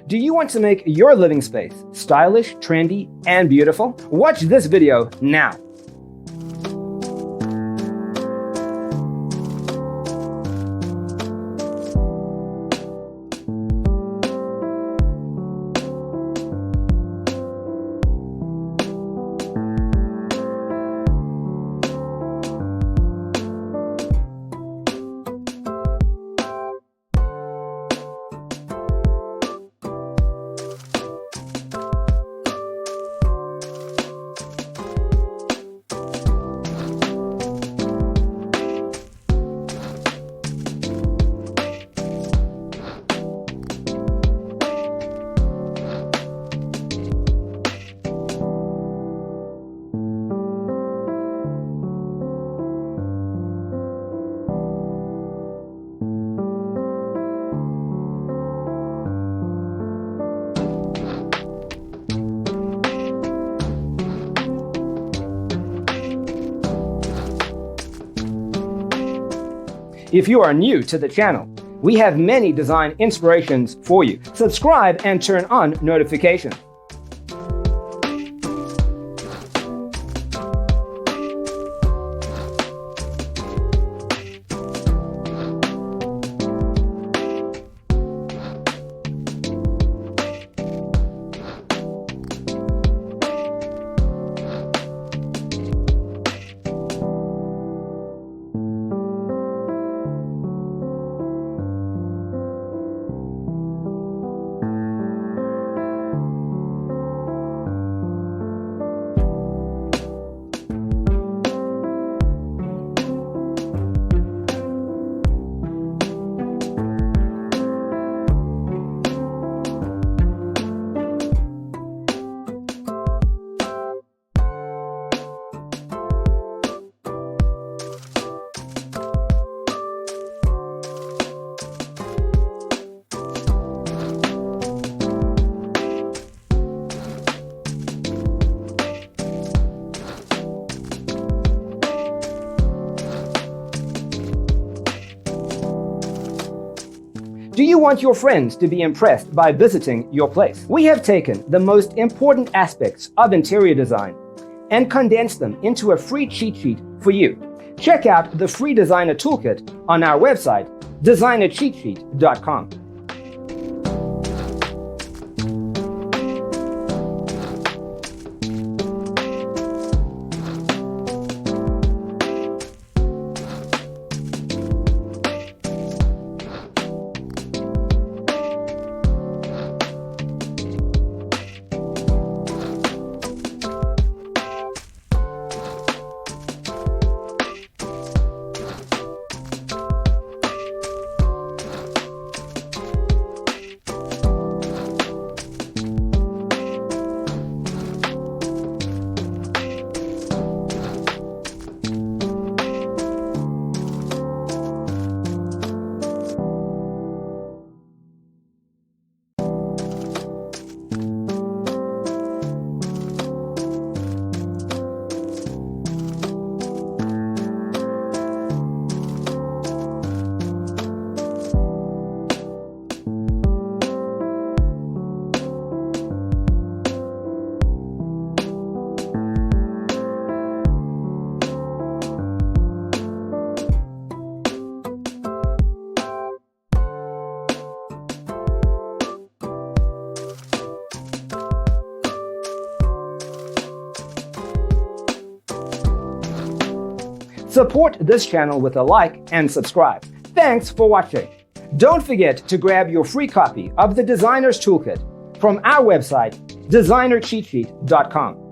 Do you want to make your living space stylish, trendy, and beautiful? Watch this video now. If you are new to the channel, we have many design inspirations for you. Subscribe and turn on notifications. Do you want your friends to be impressed by visiting your place? We have taken the most important aspects of interior design and condensed them into a free cheat sheet for you. Check out the free designer toolkit on our website, designercheatsheet.com. Support this channel with a like and subscribe. Thanks for watching. Don't forget to grab your free copy of the Designer's Toolkit from our website, designercheatsheet.com.